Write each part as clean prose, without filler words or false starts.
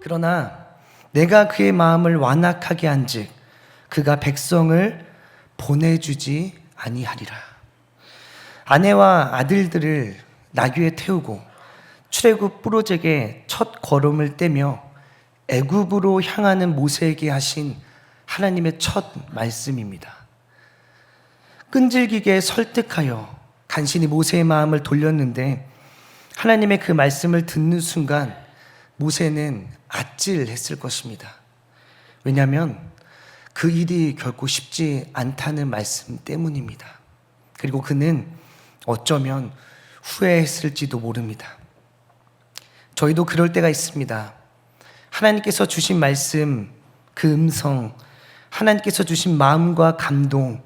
그러나 내가 그의 마음을 완악하게 한즉 그가 백성을 보내주지 아니하리라. 아내와 아들들을 나귀에 태우고 출애굽 부로잭에 첫 걸음을 떼며 애굽으로 향하는 모세에게 하신 하나님의 첫 말씀입니다. 끈질기게 설득하여 간신히 모세의 마음을 돌렸는데 하나님의 그 말씀을 듣는 순간 모세는 아찔했을 것입니다. 왜냐하면 그 일이 결코 쉽지 않다는 말씀 때문입니다. 그리고 그는 어쩌면 후회했을지도 모릅니다. 저희도 그럴 때가 있습니다. 하나님께서 주신 말씀, 그 음성, 하나님께서 주신 마음과 감동,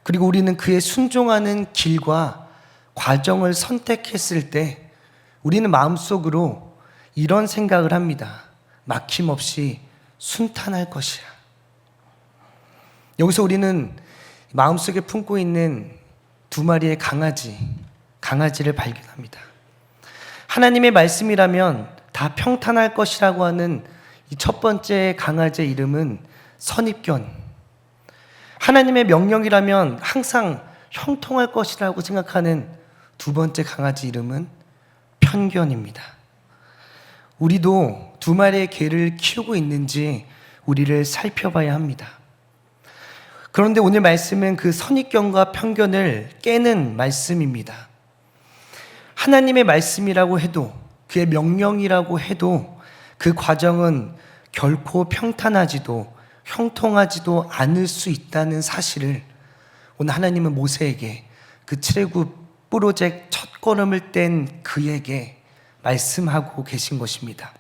그리고 우리는 그에 순종하는 길과 과정을 선택했을 때 우리는 마음속으로 이런 생각을 합니다. 막힘없이 순탄할 것이야. 여기서 우리는 마음속에 품고 있는 두 마리의 강아지를 발견합니다. 하나님의 말씀이라면 다 평탄할 것이라고 하는 이 첫 번째 강아지의 이름은 선입견. 하나님의 명령이라면 항상 형통할 것이라고 생각하는 두 번째 강아지 이름은 편견입니다. 우리도 두 마리의 개를 키우고 있는지 우리를 살펴봐야 합니다. 그런데 오늘 말씀은 그 선입견과 편견을 깨는 말씀입니다. 하나님의 말씀이라고 해도, 그의 명령이라고 해도 그 과정은 결코 평탄하지도 형통하지도 않을 수 있다는 사실을 오늘 하나님은 모세에게, 그 출애굽 부로잭 첫 걸음을 뗀 그에게 말씀하고 계신 것입니다.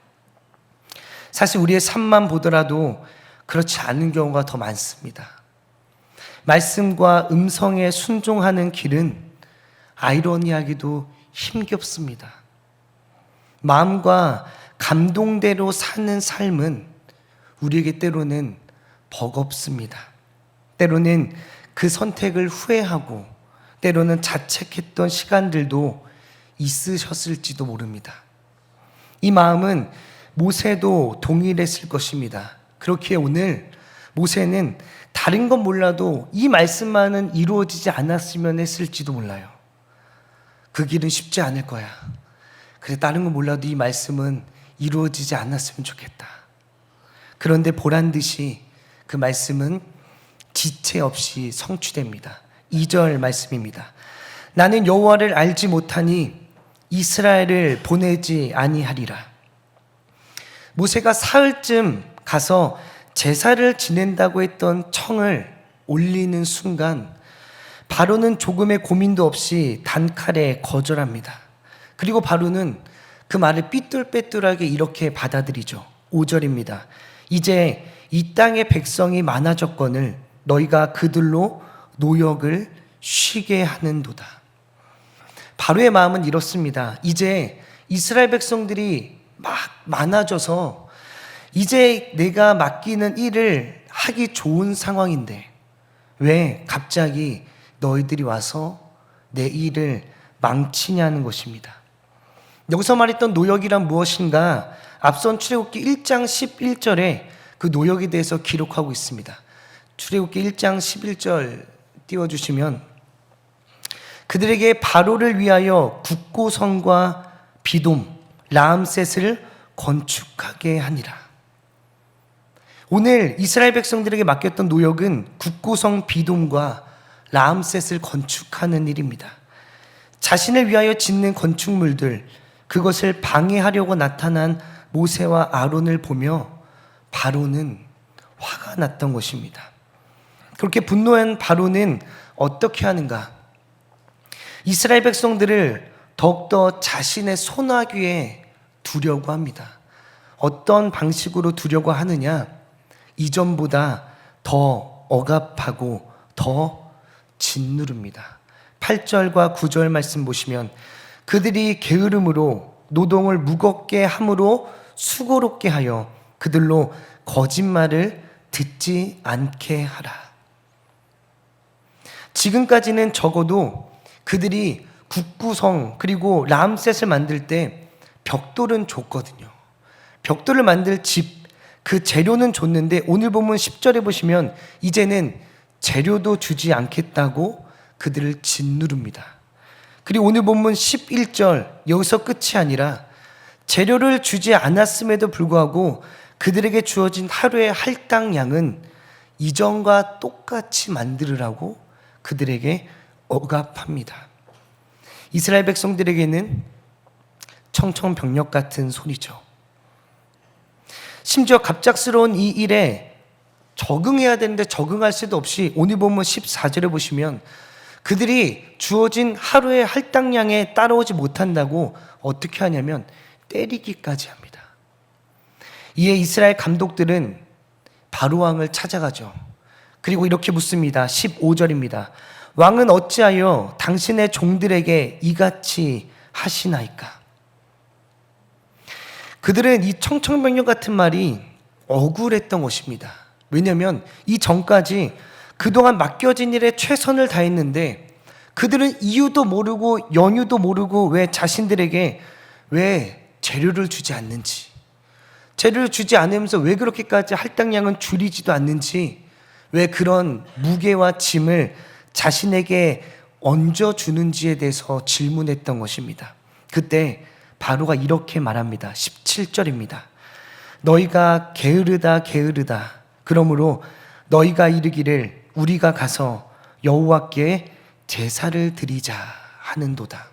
사실 우리의 삶만 보더라도 그렇지 않은 경우가 더 많습니다. 말씀과 음성에 순종하는 길은 아이러니하게도 힘겹습니다. 마음과 감동대로 사는 삶은 우리에게 때로는 버겁습니다. 때로는 그 선택을 후회하고 때로는 자책했던 시간들도 있으셨을지도 모릅니다. 이 마음은 모세도 동일했을 것입니다. 그렇기에 오늘 모세는 다른 건 몰라도 이 말씀만은 이루어지지 않았으면 했을지도 몰라요. 그 길은 쉽지 않을 거야. 그래, 다른 건 몰라도 이 말씀은 이루어지지 않았으면 좋겠다. 그런데 보란 듯이 그 말씀은 지체 없이 성취됩니다. 2절 말씀입니다. 나는 여호와를 알지 못하니 이스라엘을 보내지 아니하리라. 모세가 사흘쯤 가서 제사를 지낸다고 했던 청을 올리는 순간 바로는 조금의 고민도 없이 단칼에 거절합니다. 그리고 바로는 그 말을 삐뚤빼뚤하게 이렇게 받아들이죠. 5절입니다. 이제 이 땅의 백성이 많아졌거늘 너희가 그들로 노역을 쉬게 하는도다. 바로의 마음은 이렇습니다. 이제 이스라엘 백성들이 막 많아져서 이제 내가 맡기는 일을 하기 좋은 상황인데 왜 갑자기 너희들이 와서 내 일을 망치냐는 것입니다. 여기서 말했던 노역이란 무엇인가? 앞선 출애굽기 1장 11절에 그 노역에 대해서 기록하고 있습니다. 출애굽기 1장 11절 띄워주시면 그들에게 바로를 위하여 국고성과 비돔, 라암셋을 건축하게 하니라. 오늘 이스라엘 백성들에게 맡겼던 노역은 국고성 비돔과 라암셋을 건축하는 일입니다. 자신을 위하여 짓는 건축물들, 그것을 방해하려고 나타난 모세와 아론을 보며 바로는 화가 났던 것입니다. 그렇게 분노한 바로는 어떻게 하는가? 이스라엘 백성들을 더욱더 자신의 손아귀에 두려고 합니다. 어떤 방식으로 두려고 하느냐? 이전보다 더 억압하고 더 짓누릅니다. 8절과 9절 말씀 보시면 그들이 게으름으로 노동을 무겁게 함으로 수고롭게 하여 그들로 거짓말을 듣지 않게 하라. 지금까지는 적어도 그들이 국구성 그리고 람셋을 만들 때 벽돌은 줬거든요. 벽돌을 만들 집, 그 재료는 줬는데 오늘 보면 10절에 보시면 이제는 재료도 주지 않겠다고 그들을 짓누릅니다. 그리고 오늘 본문 11절 여기서 끝이 아니라 재료를 주지 않았음에도 불구하고 그들에게 주어진 하루의 할당량은 이전과 똑같이 만들으라고 그들에게 억압합니다. 이스라엘 백성들에게는 청천벽력 같은 소리죠. 심지어 갑작스러운 이 일에 적응해야 되는데 적응할 수도 없이 오늘 본문 14절에 보시면 그들이 주어진 하루의 할당량에 따라오지 못한다고 어떻게 하냐면 때리기까지 합니다. 이에 이스라엘 감독들은 바로 왕을 찾아가죠. 그리고 이렇게 묻습니다. 15절입니다. 왕은 어찌하여 당신의 종들에게 이같이 하시나이까? 그들은 이 청천벽력 같은 말이 억울했던 것입니다. 왜냐하면 이 전까지 그동안 맡겨진 일에 최선을 다했는데 그들은 이유도 모르고 연유도 모르고 왜 자신들에게 왜 재료를 주지 않는지, 재료를 주지 않으면서 왜 그렇게까지 할당량은 줄이지도 않는지, 왜 그런 무게와 짐을 자신에게 얹어주는지에 대해서 질문했던 것입니다. 그때 바로가 이렇게 말합니다. 17절입니다. 너희가 게으르다 게으르다. 그러므로 너희가 이르기를 우리가 가서 여호와께 제사를 드리자 하는도다.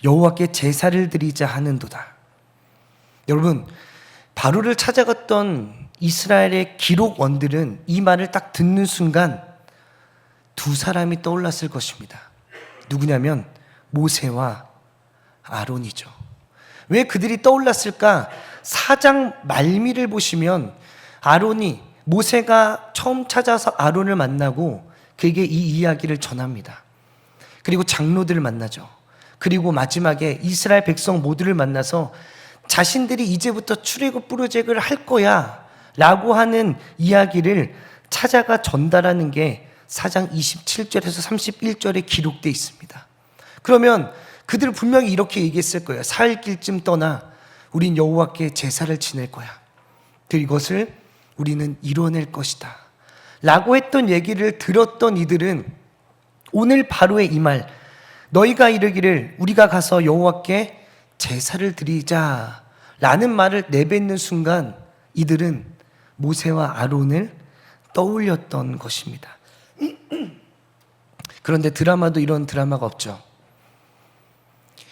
여호와께 제사를 드리자 하는도다. 여러분, 바로를 찾아갔던 이스라엘의 기록원들은 이 말을 딱 듣는 순간 두 사람이 떠올랐을 것입니다. 누구냐면 모세와 아론이죠. 왜 그들이 떠올랐을까? 4장 말미를 보시면 아론이, 모세가 처음 찾아서 아론을 만나고 그에게 이 이야기를 전합니다. 그리고 장로들을 만나죠. 그리고 마지막에 이스라엘 백성 모두를 만나서 자신들이 이제부터 출애굽 프로젝트를 할 거야 라고 하는 이야기를 찾아가 전달하는 게 4장 27절에서 31절에 기록되어 있습니다. 그러면 그들 분명히 이렇게 얘기했을 거예요. 사흘길쯤 떠나 우린 여호와께 제사를 지낼 거야. 이것을 우리는 이뤄낼 것이다 라고 했던 얘기를 들었던 이들은 오늘 바로의 이 말, 너희가 이르기를 우리가 가서 여호와께 제사를 드리자 라는 말을 내뱉는 순간 이들은 모세와 아론을 떠올렸던 것입니다. 그런데 드라마도 이런 드라마가 없죠.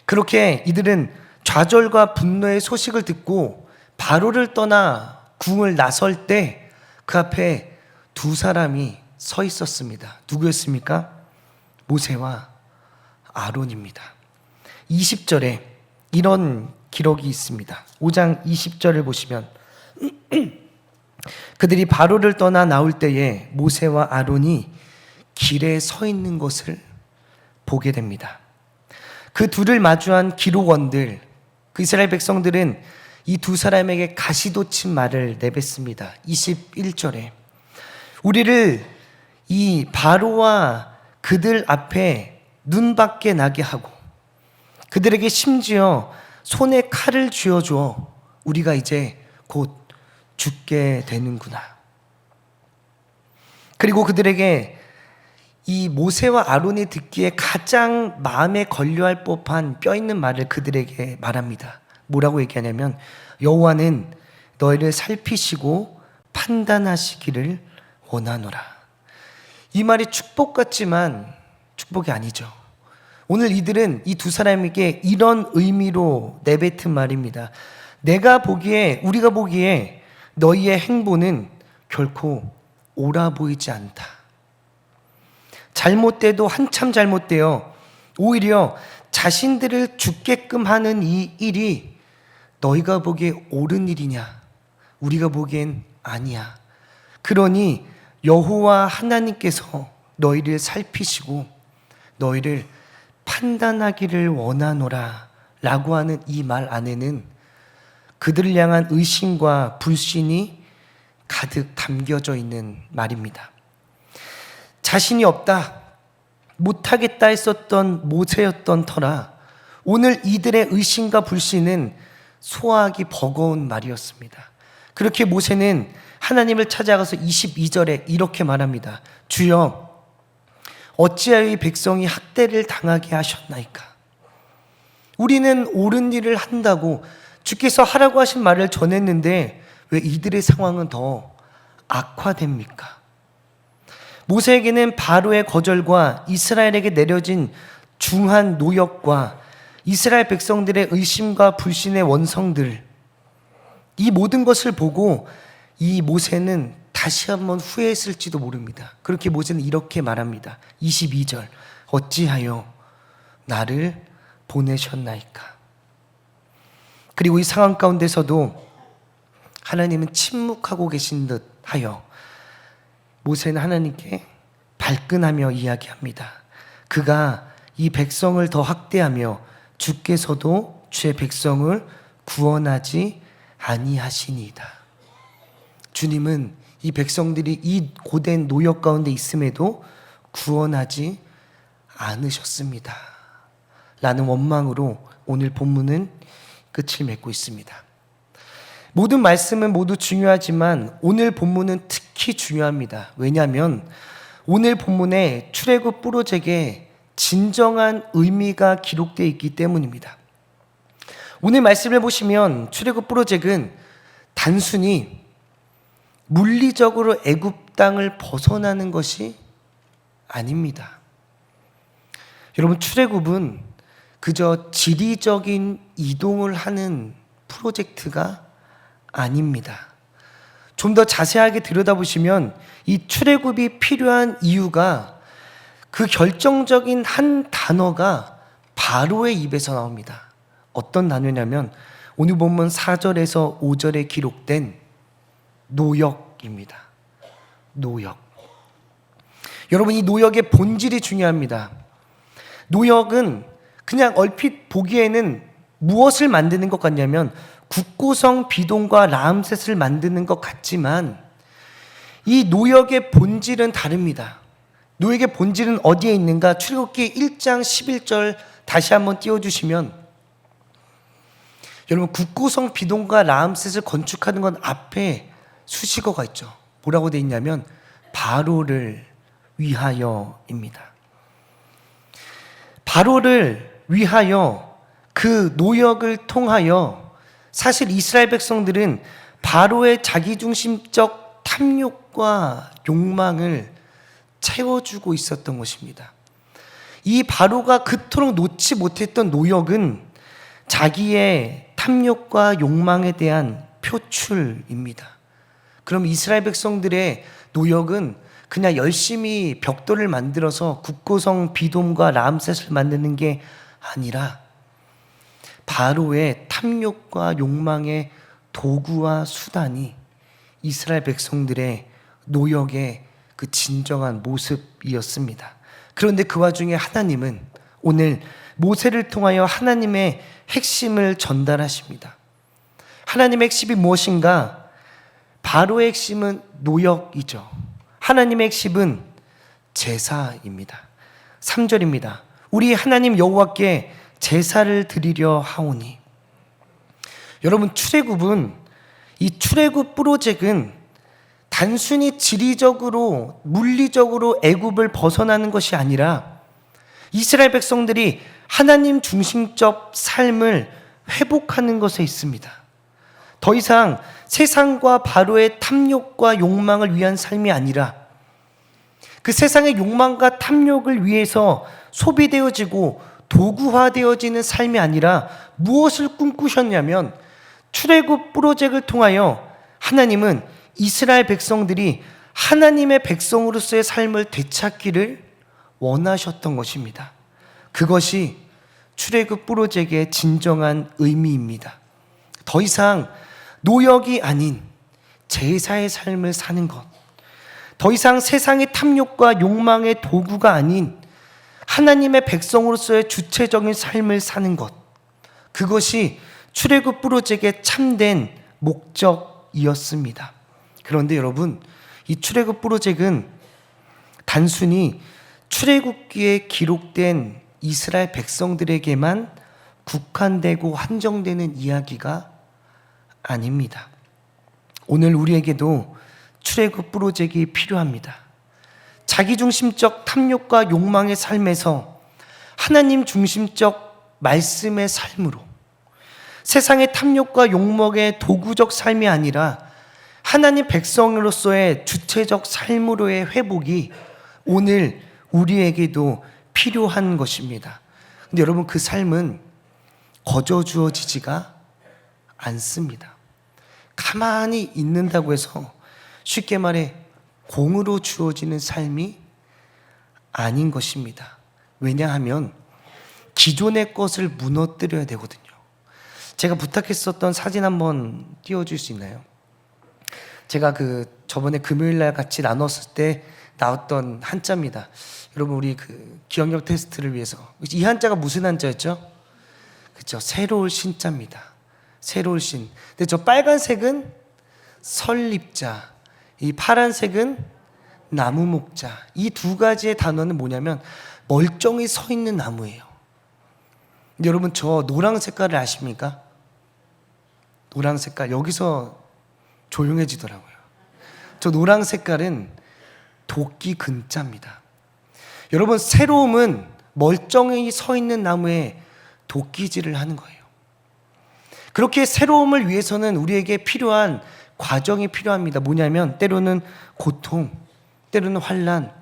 그렇게 이들은 좌절과 분노의 소식을 듣고 바로를 떠나 궁을 나설 때 그 앞에 두 사람이 서 있었습니다. 누구였습니까? 모세와 아론입니다. 20절에 이런 기록이 있습니다. 5장 20절을 보시면 그들이 바로를 떠나 나올 때에 모세와 아론이 길에 서 있는 것을 보게 됩니다. 그 둘을 마주한 기록원들, 그 이스라엘 백성들은 이 두 사람에게 가시돋친 말을 내뱉습니다. 21절에 우리를 이 바로와 그들 앞에 눈밖에 나게 하고 그들에게 심지어 손에 칼을 쥐어줘 우리가 이제 곧 죽게 되는구나. 그리고 그들에게 이 모세와 아론이 듣기에 가장 마음에 걸려할 법한 뼈 있는 말을 그들에게 말합니다. 뭐라고 얘기하냐면 여호와는 너희를 살피시고 판단하시기를 원하노라. 이 말이 축복 같지만 축복이 아니죠. 오늘 이들은 이 두 사람에게 이런 의미로 내뱉은 말입니다. 내가 보기에, 우리가 보기에 너희의 행보는 결코 옳아 보이지 않다. 잘못돼도 한참 잘못되어 오히려 자신들을 죽게끔 하는 이 일이 너희가 보기에 옳은 일이냐? 우리가 보기엔 아니야. 그러니 여호와 하나님께서 너희를 살피시고 너희를 판단하기를 원하노라 라고 하는 이 말 안에는 그들을 향한 의심과 불신이 가득 담겨져 있는 말입니다. 자신이 없다, 못하겠다 했었던 모세였던 터라 오늘 이들의 의심과 불신은 소화하기 버거운 말이었습니다. 그렇게 모세는 하나님을 찾아가서 22절에 이렇게 말합니다. 주여, 어찌하여 이 백성이 학대를 당하게 하셨나이까? 우리는 옳은 일을 한다고 주께서 하라고 하신 말을 전했는데 왜 이들의 상황은 더 악화됩니까? 모세에게는 바로의 거절과 이스라엘에게 내려진 중한 노역과 이스라엘 백성들의 의심과 불신의 원성들, 이 모든 것을 보고 이 모세는 다시 한번 후회했을지도 모릅니다. 그렇게 모세는 이렇게 말합니다. 22절, 어찌하여 나를 보내셨나이까? 그리고 이 상황 가운데서도 하나님은 침묵하고 계신 듯 하여 모세는 하나님께 발끈하며 이야기합니다. 그가 이 백성을 더 학대하며 주께서도 주의 백성을 구원하지 아니하시니이다. 주님은 이 백성들이 이 고된 노역 가운데 있음에도 구원하지 않으셨습니다. 라는 원망으로 오늘 본문은 끝을 맺고 있습니다. 모든 말씀은 모두 중요하지만 오늘 본문은 특히 중요합니다. 왜냐하면 오늘 본문에 출애굽 뿌로잭에 진정한 의미가 기록되어 있기 때문입니다. 오늘 말씀을 보시면 출애굽 뿌로잭은 단순히 물리적으로 애굽 땅을 벗어나는 것이 아닙니다. 여러분, 출애굽은 그저 지리적인 이동을 하는 프로젝트가 아닙니다. 좀 더 자세하게 들여다보시면 이 출애굽이 필요한 이유가 그 결정적인 한 단어가 바로의 입에서 나옵니다. 어떤 단어냐면 오늘 본문 4절에서 5절에 기록된 노역입니다. 노역. 여러분, 이 노역의 본질이 중요합니다. 노역은 그냥 얼핏 보기에는 무엇을 만드는 것 같냐면 국고성 비동과 라암셋을 만드는 것 같지만 이 노역의 본질은 다릅니다. 노역의 본질은 어디에 있는가? 출애굽기 1장 11절 다시 한번 띄워주시면, 여러분, 국고성 비동과 라암셋을 건축하는 건 앞에 수식어가 있죠. 뭐라고 되어 있냐면 바로를 위하여입니다. 바로를 위하여, 그 노역을 통하여 사실 이스라엘 백성들은 바로의 자기중심적 탐욕과 욕망을 채워주고 있었던 것입니다. 이 바로가 그토록 놓지 못했던 노역은 자기의 탐욕과 욕망에 대한 표출입니다. 그럼 이스라엘 백성들의 노역은 그냥 열심히 벽돌을 만들어서 국고성 비돔과 라암셋을 만드는 게 아니라 바로의 탐욕과 욕망의 도구와 수단이 이스라엘 백성들의 노역의 그 진정한 모습이었습니다. 그런데 그 와중에 하나님은 오늘 모세를 통하여 하나님의 핵심을 전달하십니다. 하나님의 핵심이 무엇인가? 바로의 핵심은 노역이죠. 하나님의 핵심은 제사입니다. 3절입니다. 우리 하나님 여호와께 제사를 드리려 하오니. 여러분, 출애굽은, 이 출애굽 프로젝트는 단순히 지리적으로 물리적으로 애굽을 벗어나는 것이 아니라 이스라엘 백성들이 하나님 중심적 삶을 회복하는 것에 있습니다. 더 이상 세상과 바로의 탐욕과 욕망을 위한 삶이 아니라 그 세상의 욕망과 탐욕을 위해서 소비되어지고 도구화되어지는 삶이 아니라 무엇을 꿈꾸셨냐면 출애굽 프로젝트를 통하여 하나님은 이스라엘 백성들이 하나님의 백성으로서의 삶을 되찾기를 원하셨던 것입니다. 그것이 출애굽 프로젝트의 진정한 의미입니다. 더 이상 노역이 아닌 제사의 삶을 사는 것, 더 이상 세상의 탐욕과 욕망의 도구가 아닌 하나님의 백성으로서의 주체적인 삶을 사는 것, 그것이 출애굽 프로젝트의 참된 목적이었습니다. 그런데 여러분, 이 출애굽 프로젝트는 단순히 출애굽기에 기록된 이스라엘 백성들에게만 국한되고 한정되는 이야기가 아닙니다. 오늘 우리에게도 출애굽 프로젝트가 필요합니다. 자기중심적 탐욕과 욕망의 삶에서 하나님 중심적 말씀의 삶으로, 세상의 탐욕과 욕망의 도구적 삶이 아니라 하나님 백성으로서의 주체적 삶으로의 회복이 오늘 우리에게도 필요한 것입니다. 근데 여러분, 그 삶은 거저 주어지지가 않습니다. 가만히 있는다고 해서 쉽게 말해 공으로 주어지는 삶이 아닌 것입니다. 왜냐하면 기존의 것을 무너뜨려야 되거든요. 제가 부탁했었던 사진 한번 띄워줄 수 있나요? 제가 저번에 금요일날 같이 나눴을 때 나왔던 한자입니다. 여러분, 우리 기억력 테스트를 위해서 이 한자가 무슨 한자였죠? 그렇죠, 새로울 신자입니다. 새로울 신. 근데 저 빨간색은 설립자, 이 파란색은 나무 목자. 이 두 가지의 단어는 뭐냐면 멀쩡히 서 있는 나무예요. 근데 여러분, 저 노랑 색깔을 아십니까? 노랑 색깔, 여기서 조용해지더라고요. 저 노랑 색깔은 도끼 근자입니다. 여러분, 새로움은 멀쩡히 서 있는 나무에 도끼질을 하는 거예요. 그렇게 새로움을 위해서는 우리에게 필요한 과정이 필요합니다. 뭐냐면 때로는 고통, 때로는 환난,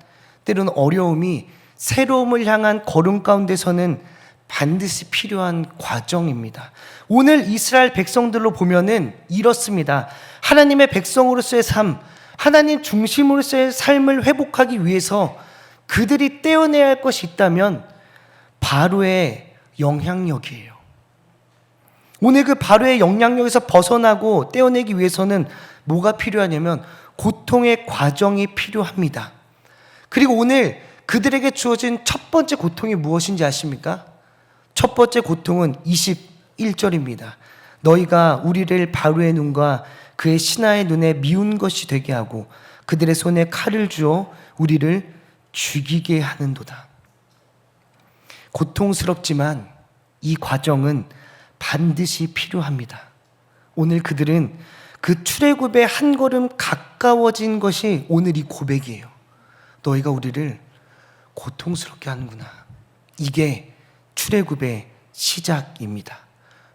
때로는 어려움이 새로움을 향한 걸음 가운데서는 반드시 필요한 과정입니다. 오늘 이스라엘 백성들로 보면은 이렇습니다. 하나님의 백성으로서의 삶, 하나님 중심으로서의 삶을 회복하기 위해서 그들이 떼어내야 할 것이 있다면 바로의 영향력이에요. 오늘 그 바로의 영향력에서 벗어나고 떼어내기 위해서는 뭐가 필요하냐면 고통의 과정이 필요합니다. 그리고 오늘 그들에게 주어진 첫 번째 고통이 무엇인지 아십니까? 첫 번째 고통은 21절입니다. 너희가 우리를 바로의 눈과 그의 신하의 눈에 미운 것이 되게 하고 그들의 손에 칼을 주어 우리를 죽이게 하는도다. 고통스럽지만 이 과정은 반드시 필요합니다. 오늘 그들은 그 출애굽에 한 걸음 가까워진 것이 오늘 이 고백이에요. 너희가 우리를 고통스럽게 하는구나. 이게 출애굽의 시작입니다.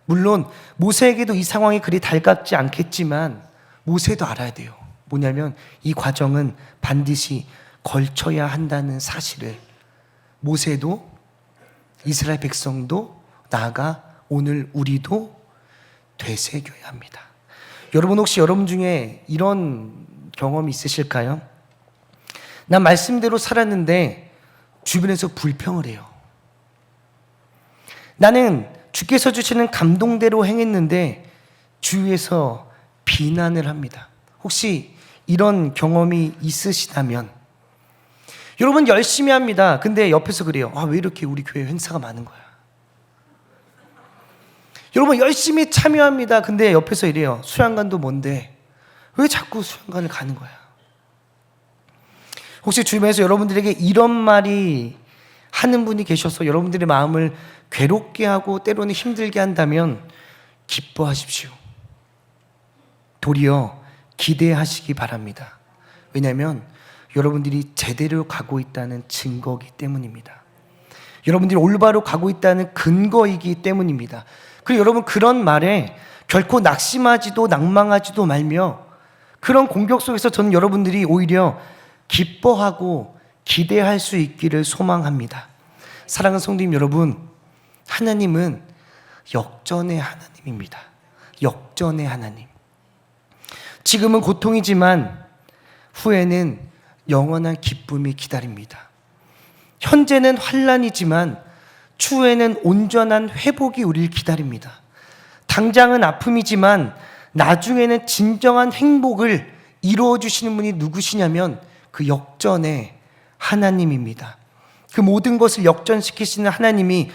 물론 모세에게도 이 상황이 그리 달갑지 않겠지만 모세도 알아야 돼요. 뭐냐면 이 과정은 반드시 걸쳐야 한다는 사실을 모세도, 이스라엘 백성도, 나아가 오늘 우리도 되새겨야 합니다. 여러분, 혹시 여러분 중에 이런 경험이 있으실까요? 난 말씀대로 살았는데 주변에서 불평을 해요. 나는 주께서 주시는 감동대로 행했는데 주위에서 비난을 합니다. 혹시 이런 경험이 있으시다면, 여러분 열심히 합니다. 근데 옆에서 그래요. 왜 이렇게 우리 교회 행사가 많은 거야? 여러분 열심히 참여합니다. 근데 옆에서 이래요. 수양관도 뭔데 왜 자꾸 수양관을 가는 거야? 혹시 주변에서 여러분들에게 이런 말이 하는 분이 계셔서 여러분들의 마음을 괴롭게 하고 때로는 힘들게 한다면 기뻐하십시오. 도리어 기대하시기 바랍니다. 왜냐하면 여러분들이 제대로 가고 있다는 증거이기 때문입니다. 여러분들이 올바로 가고 있다는 근거이기 때문입니다. 그리고 여러분, 그런 말에 결코 낙심하지도 낭망하지도 말며 그런 공격 속에서 저는 여러분들이 오히려 기뻐하고 기대할 수 있기를 소망합니다. 사랑하는 성도님 여러분, 하나님은 역전의 하나님입니다. 역전의 하나님. 지금은 고통이지만 후에는 영원한 기쁨이 기다립니다. 현재는 환난이지만 추후에는 온전한 회복이 우리를 기다립니다. 당장은 아픔이지만 나중에는 진정한 행복을 이루어 주시는 분이 누구시냐면 그 역전의 하나님입니다. 그 모든 것을 역전시키시는 하나님이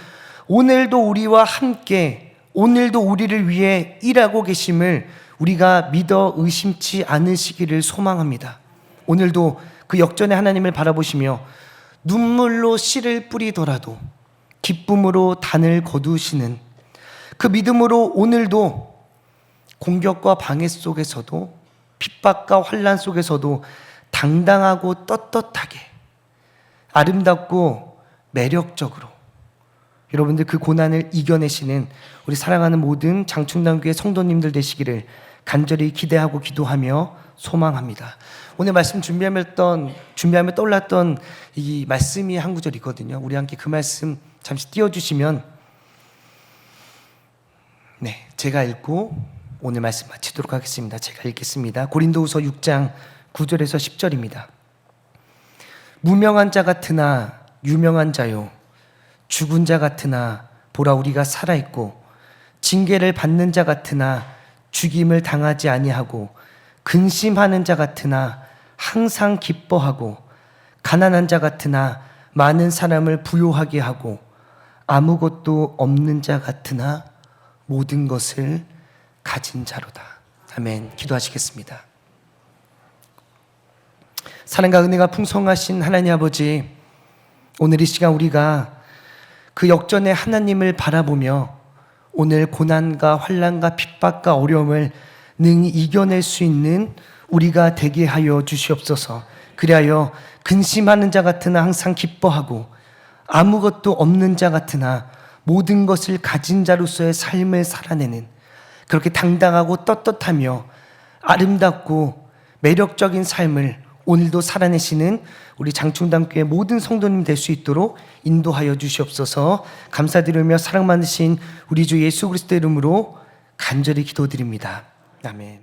오늘도 우리와 함께, 오늘도 우리를 위해 일하고 계심을 우리가 믿어 의심치 않으시기를 소망합니다. 오늘도 그 역전의 하나님을 바라보시며 눈물로 씨를 뿌리더라도 기쁨으로 단을 거두시는 그 믿음으로 오늘도 공격과 방해 속에서도, 핍박과 환난 속에서도 당당하고 떳떳하게, 아름답고 매력적으로 여러분들 그 고난을 이겨내시는 우리 사랑하는 모든 장충남교회 성도님들 되시기를 간절히 기대하고 기도하며 소망합니다. 오늘 말씀 준비하며 떠올랐던 이 말씀이 한 구절 있거든요. 우리 함께 그 말씀 잠시 띄워주시면, 네, 제가 읽고 오늘 말씀 마치도록 하겠습니다. 제가 읽겠습니다. 고린도후서 6장 9절에서 10절입니다. 무명한 자 같으나 유명한 자요, 죽은 자 같으나 보라 우리가 살아있고, 징계를 받는 자 같으나 죽임을 당하지 아니하고, 근심하는 자 같으나 항상 기뻐하고, 가난한 자 같으나 많은 사람을 부요하게 하고, 아무것도 없는 자 같으나 모든 것을 가진 자로다. 아멘. 기도하시겠습니다. 사랑과 은혜가 풍성하신 하나님 아버지, 오늘 이 시간 우리가 그 역전의 하나님을 바라보며 오늘 고난과 환난과 핍박과 어려움을 능히 이겨낼 수 있는 우리가 되게 하여 주시옵소서. 그리하여 근심하는 자 같으나 항상 기뻐하고, 아무것도 없는 자 같으나 모든 것을 가진 자로서의 삶을 살아내는, 그렇게 당당하고 떳떳하며 아름답고 매력적인 삶을 오늘도 살아내시는 우리 장충담교회 모든 성도님 될 수 있도록 인도하여 주시옵소서. 감사드리며 사랑 많으신 우리 주 예수 그리스도의 이름으로 간절히 기도드립니다. 아멘.